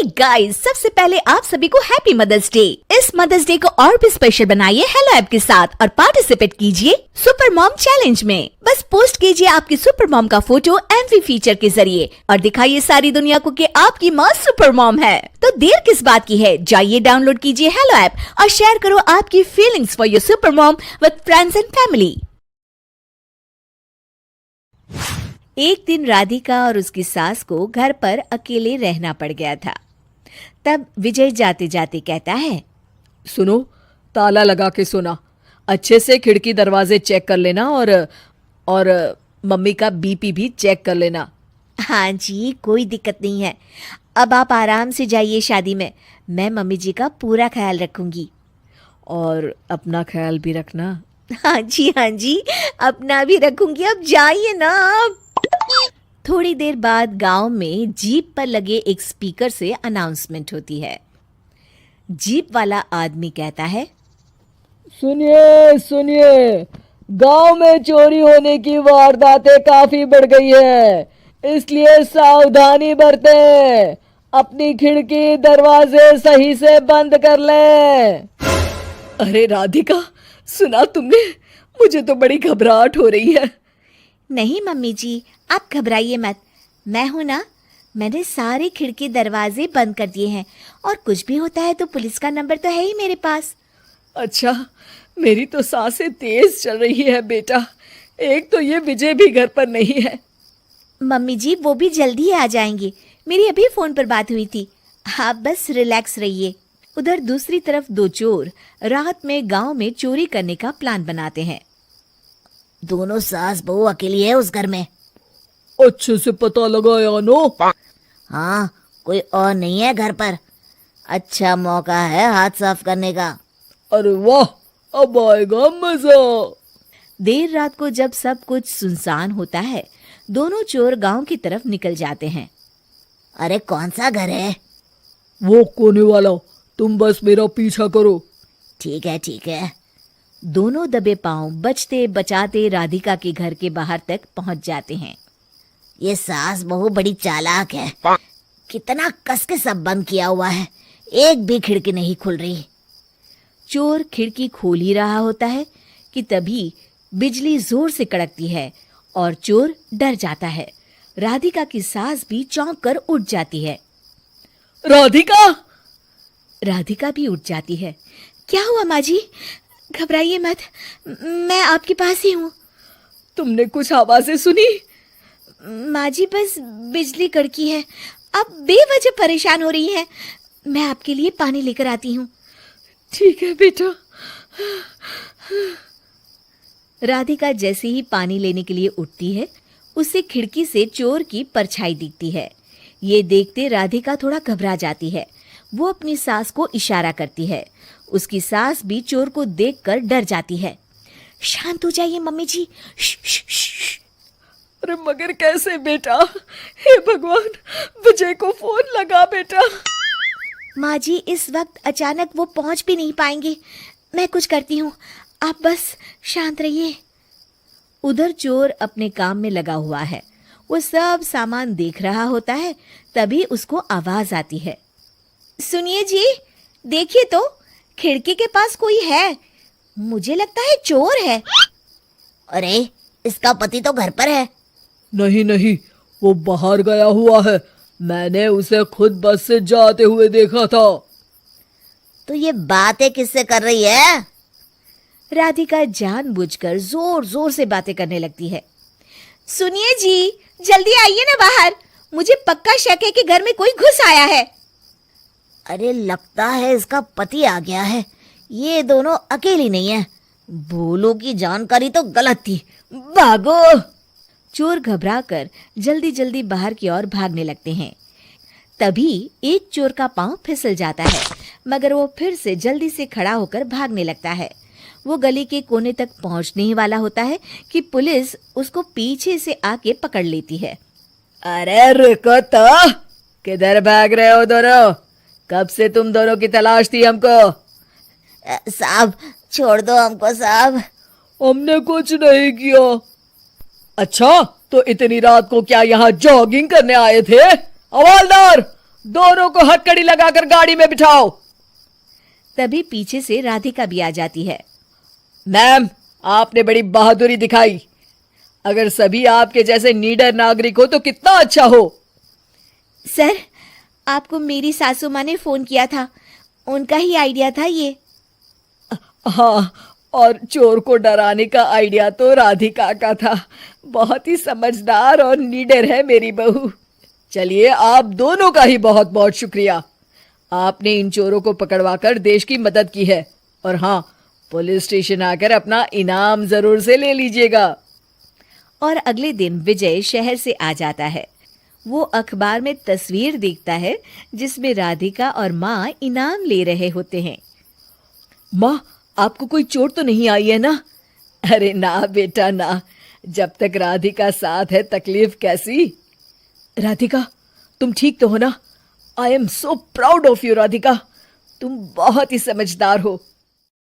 Hey guys, सबसे पहले आप सभी को हैप्पी मदर्स डे। इस मदर्स डे को और भी स्पेशल बनाइए हेलो ऐप के साथ और पार्टिसिपेट कीजिए सुपर मॉम चैलेंज में। बस पोस्ट कीजिए आपकी सुपर मॉम का फोटो एमवी फीचर के जरिए और दिखाइए सारी दुनिया को कि आपकी माँ सुपर मॉम है। तो देर किस बात की है, जाइए डाउनलोड कीजिए हेलो ऐप और शेयर करो आपकी feelings for your super mom with friends and family. एक दिन राधिका और उसकी सास को घर पर अकेले रहना पड़ गया था। तब विजय जाते जाते कहता है, सुनो, ताला लगा के सोना, अच्छे से खिड़की दरवाजे चेक कर लेना और मम्मी का बीपी भी चेक कर लेना। हाँ जी, कोई दिक्कत नहीं है। अब आप आराम से जाइए शादी में, मैं मम्मी जी का पूरा ख्याल रखूंगी। और अपना ख्याल भी रखना। हाँ जी, अपना भी रखूंगी। अब जाइए ना आप। थोड़ी देर बाद गांव में जीप पर लगे एक स्पीकर से अनाउंसमेंट होती है। जीप वाला आदमी कहता है, सुनिए सुनिए, गांव में चोरी होने की वारदातें काफी बढ़ गई है, इसलिए सावधानी बरतें। अपनी खिड़की दरवाजे सही से बंद कर लें। अरे राधिका, सुना तुमने? मुझे तो बड़ी घबराहट हो रही है। नहीं मम्मी जी, आप घबराइए मत, मैं हूं ना। मैंने सारे खिड़की दरवाजे बंद कर दिए हैं और कुछ भी होता है तो पुलिस का नंबर तो है ही मेरे पास। अच्छा, मेरी तो सांसें तेज चल रही है बेटा। एक तो ये विजय भी घर पर नहीं है। मम्मी जी, वो भी जल्दी ही आ जाएंगे, मेरी अभी फोन पर बात हुई थी। आप बस रिलैक्स रहिए। उधर दूसरी तरफ दो चोर रात में गांव में चोरी करने का प्लान बनाते हैं। दोनों सास बहू अकेली है उस घर में। अच्छे से पता लगाया नो? हाँ, कोई और नहीं है घर पर। अच्छा मौका है हाथ साफ करने का। अरे वाह, अब आएगा मजा। देर रात को जब सब कुछ सुनसान होता है, दोनों चोर गांव की तरफ निकल जाते हैं। अरे कौन सा घर है? वो कोने वाला, तुम बस मेरा पीछा करो। ठीक है। दोनों दबे पांव बचते बचाते राधिका के घर के बाहर तक पहुंच जाते हैं। ये सास बहू बड़ी चालाक है, कितना कस के सब बंद किया हुआ है, एक भी खिड़की नहीं खुल रही। चोर खिड़की खोल ही रहा होता है कि तभी बिजली जोर से कड़कती है और चोर डर जाता है। राधिका की सास भी चौंक कर उठ जाती है। राधिका भी उठ जाती है। क्या हुआ माँ जी? घबराइए मत, मैं आपके पास ही हूँ। तुमने कुछ आवाजें सुनी? माँ जी, बस बिजली कड़की है, आप बेवजह परेशान हो रही हैं। मैं आपके लिए पानी लेकर आती हूँ। ठीक है बेटा। राधिका जैसे ही पानी लेने के लिए उठती है, उसे खिड़की से चोर की परछाई दिखती है। ये देखते राधिका थोड़ा घबरा जाती है। वो अपनी सास को इशारा करती है। उसकी सास भी चोर को देखकर डर जाती है। शांत हो जाइए मम्मी जी। श्श। अरे मगर कैसे बेटा? हे भगवान, विजय को फोन लगा बेटा। माँ जी, इस वक्त अचानक वो पहुंच भी नहीं पाएंगे, मैं कुछ करती हूँ, आप बस शांत रहिए। उधर चोर अपने काम में लगा हुआ है, वो सब सामान देख रहा होता है। तभी उसको आवाज आती है, सुनिए जी, देखिए तो खिड़की के पास कोई है, मुझे लगता है चोर है। अरे, इसका पति तो घर पर है। नहीं, वो बाहर गया हुआ है, मैंने उसे खुद बस से जाते हुए देखा था। तो ये बातें किससे कर रही है? राधिका जानबूझकर जोर जोर से बातें करने लगती है। सुनिए जी, जल्दी आइए ना बाहर, मुझे पक्का शक है कि घर में कोई घुस आया है। अरे लगता है इसका पति आ गया है, ये दोनों अकेली नहीं है। भोलू की जानकारी तो गलत थी, भागो। चोर घबराकर जल्दी जल्दी बाहर की ओर भागने लगते हैं। तभी एक चोर का पांव फिसल जाता है, मगर वो फिर से जल्दी से खड़ा होकर भागने लगता है। वो गली के कोने तक पहुंचने ही वाला होता है कि पुलिस उसको पीछे से आके पकड़ लेती है। अरे रुको तो, किधर भाग रहे हो दोनों? कब से तुम दोनों की तलाश थी हमको? साहब, छोड़ दो हमको साहब। हमने कुछ नहीं किया। अच्छा, तो इतनी रात को क्या यहाँ जॉगिंग करने आए थे? हवलदार, दोनों को हथकड़ी लगाकर गाड़ी में बिठाओ। तभी पीछे से राधिका भी आ जाती है। मैम, आपने बड़ी बहादुरी दिखाई। अगर सभी आपके जैसे नीडर नागरिक हो तो कितना अच्छा हो। सर, आपको मेरी सासू माँ ने फोन किया था, उनका ही आइडिया था ये। हाँ, और चोर को डराने का आइडिया तो राधिका का था। बहुत ही समझदार और नीडर है मेरी बहू। चलिए, आप दोनों का ही बहुत बहुत शुक्रिया। आपने इन चोरों को पकड़वाकर देश की मदद की है। और हाँ, पुलिस स्टेशन आकर अपना इनाम जरूर से ले लीजिएगा। और अगले दिन विजय शहर से आ जाता है। वो अखबार में तस्वीर देखता है जिसमें राधिका और माँ इनाम ले रहे होते हैं। माँ, आपको कोई चोट तो नहीं आई है ना? अरे ना बेटा ना, जब तक राधिका साथ है तकलीफ कैसी। राधिका, तुम ठीक तो हो ना? I am so proud of you Radhika, तुम बहुत ही समझदार हो।